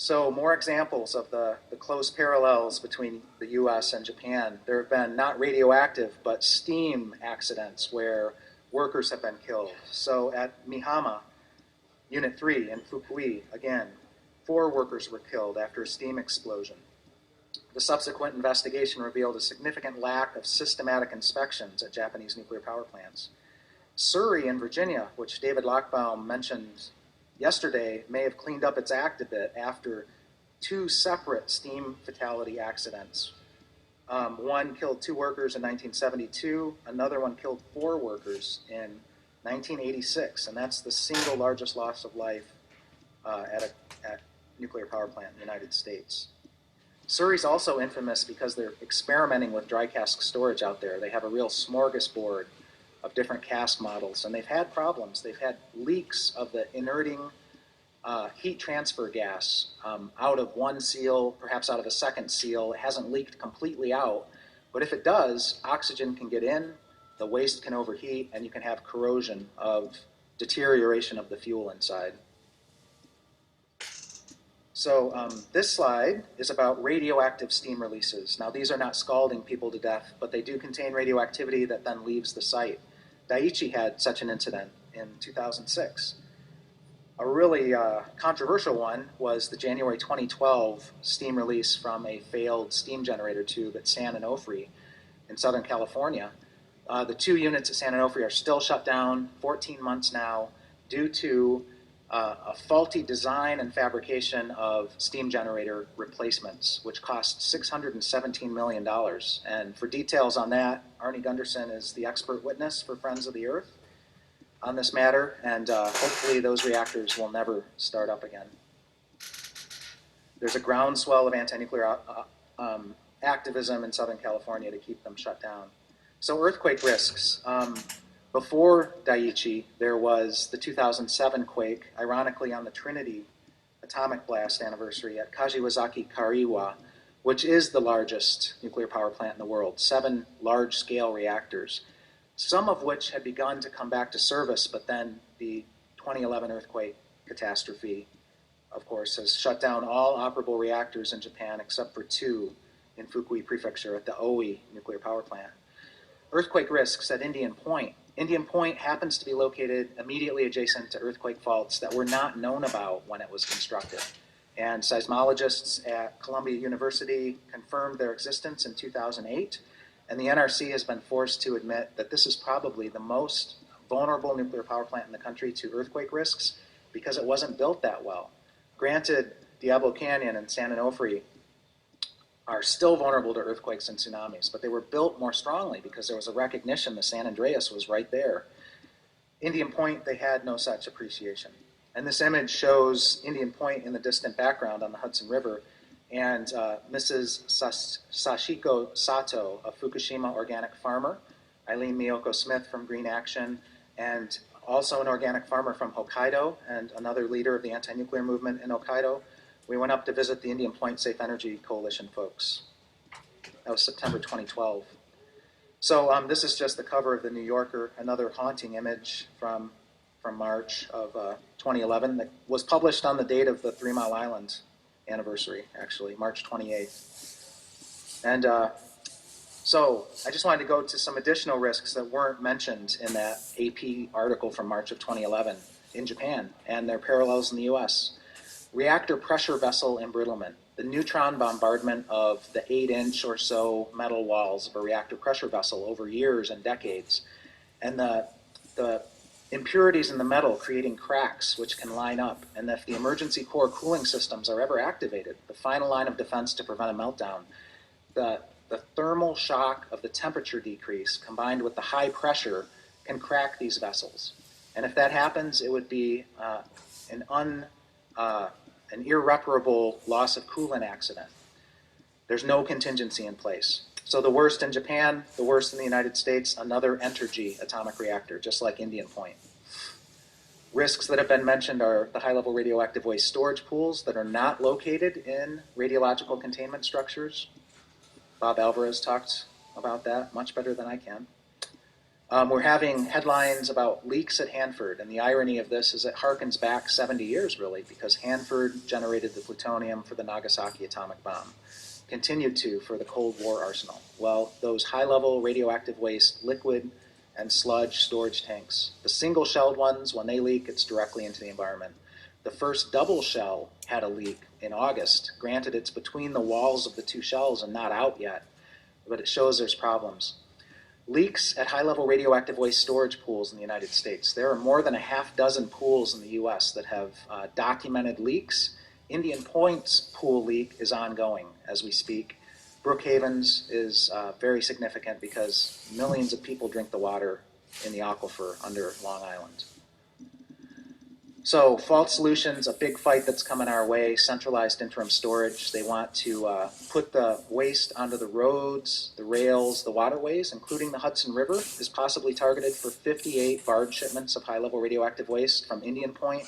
So more examples of the close parallels between the US and Japan. There have been not radioactive, but steam accidents where workers have been killed. So at Mihama, Unit 3 in Fukui, again, 4 workers were killed after a steam explosion. The subsequent investigation revealed a significant lack of systematic inspections at Japanese nuclear power plants. Surrey in Virginia, which David Lochbaum mentioned yesterday, may have cleaned up its act a bit after 2 separate steam fatality accidents. One killed 2 workers in 1972, another one killed 4 workers in 1986, and that's the single largest loss of life at a nuclear power plant in the United States. Surrey's also infamous because they're experimenting with dry cask storage out there. They have a real smorgasbord of different cask models, and they've had problems. They've had leaks of the inerting heat transfer gas out of one seal, perhaps out of a second seal. It hasn't leaked completely out, but if it does, oxygen can get in, the waste can overheat, and you can have corrosion of deterioration of the fuel inside. So this slide is about radioactive steam releases. Now these are not scalding people to death, but they do contain radioactivity that then leaves the site. Daiichi had such an incident in 2006. A really controversial one was the January 2012 steam release from a failed steam generator tube at San Onofre in Southern California. The 2 units at San Onofre are still shut down 14 months now due to a faulty design and fabrication of steam generator replacements, which cost $617 million. And for details on that, Arnie Gunderson is the expert witness for Friends of the Earth on this matter, and hopefully those reactors will never start up again. There's a groundswell of anti-nuclear activism in Southern California to keep them shut down. So earthquake risks. Before Daiichi, there was the 2007 quake, ironically on the Trinity atomic blast anniversary at Kashiwazaki Kariwa, which is the largest nuclear power plant in the world, 7 large-scale reactors, some of which had begun to come back to service, but then the 2011 earthquake catastrophe, of course, has shut down all operable reactors in Japan except for 2 in Fukui Prefecture at the Oi nuclear power plant. Earthquake risks at Indian Point. Indian Point happens to be located immediately adjacent to earthquake faults that were not known about when it was constructed. And seismologists at Columbia University confirmed their existence in 2008, and the NRC has been forced to admit that this is probably the most vulnerable nuclear power plant in the country to earthquake risks because it wasn't built that well. Granted, Diablo Canyon and San Onofre are still vulnerable to earthquakes and tsunamis, but they were built more strongly because there was a recognition the San Andreas was right there. Indian Point, they had no such appreciation. And this image shows Indian Point in the distant background on the Hudson River, and Mrs. Sashiko Sato, a Fukushima organic farmer, Eileen Miyoko Smith from Green Action, and also an organic farmer from Hokkaido and another leader of the anti-nuclear movement in Hokkaido. We went up to visit the Indian Point Safe Energy Coalition folks. That was September 2012. So this is just the cover of the New Yorker, another haunting image from March of 2011 that was published on the date of the 3 Mile Island anniversary, actually, March 28th. And so I just wanted to go to some additional risks that weren't mentioned in that AP article from March of 2011 in Japan and their parallels in the US. Reactor pressure vessel embrittlement, the neutron bombardment of the 8-inch or so metal walls of a reactor pressure vessel over years and decades, and the impurities in the metal creating cracks which can line up, and if the emergency core cooling systems are ever activated, the final line of defense to prevent a meltdown, the thermal shock of the temperature decrease combined with the high pressure can crack these vessels. And if that happens, it would be an irreparable loss of coolant accident. There's no contingency in place. So the worst in Japan, the worst in the United States, another Entergy atomic reactor, just like Indian Point. Risks that have been mentioned are the high-level radioactive waste storage pools that are not located in radiological containment structures. Bob Alvarez talked about that much better than I can. We're having headlines about leaks at Hanford, and the irony of this is it harkens back 70 years, really, because Hanford generated the plutonium for the Nagasaki atomic bomb, continued to for the Cold War arsenal. Well, those high-level radioactive waste, liquid and sludge storage tanks, the single-shelled ones, when they leak, it's directly into the environment. The first double shell had a leak in August. Granted, it's between the walls of the two shells and not out yet, but it shows there's problems. Leaks at high-level radioactive waste storage pools in the United States. There are more than a half dozen pools in the US that have documented leaks. Indian Point's pool leak is ongoing as we speak. Brookhaven's is very significant because millions of people drink the water in the aquifer under Long Island. So fault solutions, a big fight that's coming our way, centralized interim storage. They want to put the waste onto the roads, the rails, the waterways, including the Hudson River, is possibly targeted for 58 barge shipments of high-level radioactive waste from Indian Point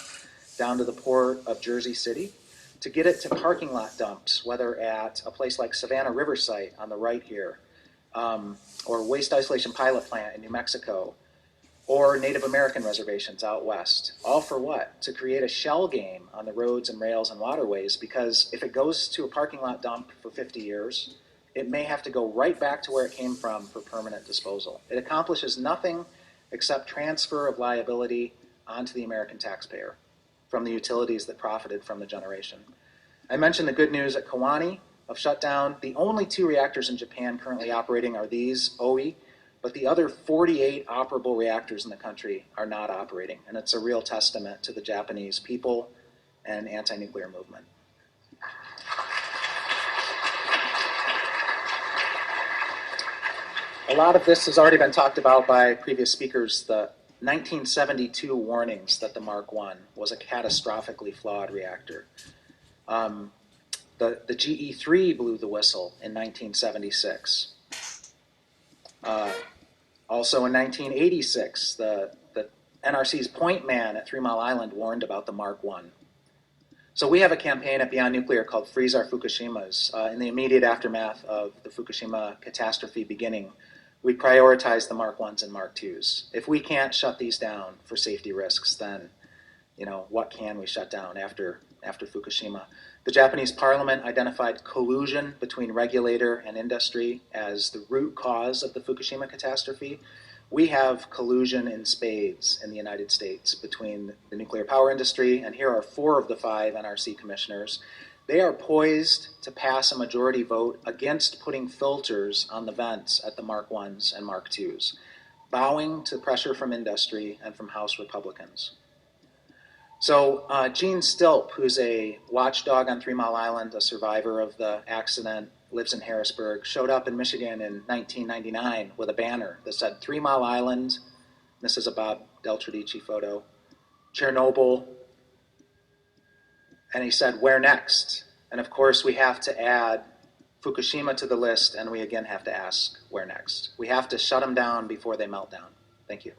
down to the port of Jersey City, to get it to parking lot dumps, whether at a place like Savannah River Site on the right here, or Waste Isolation Pilot Plant in New Mexico, or Native American reservations out west. All for what? To create a shell game on the roads and rails and waterways, because if it goes to a parking lot dump for 50 years, it may have to go right back to where it came from for permanent disposal. It accomplishes nothing except transfer of liability onto the American taxpayer from the utilities that profited from the generation. I mentioned the good news at Kewaunee of shutdown. The only 2 reactors in Japan currently operating are these, OE, but the other 48 operable reactors in the country are not operating, and it's a real testament to the Japanese people and anti-nuclear movement. A lot of this has already been talked about by previous speakers. The 1972 warnings that the Mark I was a catastrophically flawed reactor. The GE3 blew the whistle in 1976. Also in 1986, the NRC's point man at 3 Mile Island warned about the Mark I. So we have a campaign at Beyond Nuclear called Freeze Our Fukushimas. In the immediate aftermath of the Fukushima catastrophe beginning, we prioritize the Mark I's and Mark II's. If we can't shut these down for safety risks, then what can we shut down after Fukushima? The Japanese parliament identified collusion between regulator and industry as the root cause of the Fukushima catastrophe. We have collusion in spades in the United States between the nuclear power industry, and here are 4 of the 5 NRC commissioners. They are poised to pass a majority vote against putting filters on the vents at the Mark I's and Mark II's, bowing to pressure from industry and from House Republicans. So Gene Stilp, who's a watchdog on 3 Mile Island, a survivor of the accident, lives in Harrisburg, showed up in Michigan in 1999 with a banner that said 3 Mile Island, this is a Bob Del Tredici photo, Chernobyl, and he said, where next? And of course we have to add Fukushima to the list, and we again have to ask, where next? We have to shut them down before they melt down. Thank you.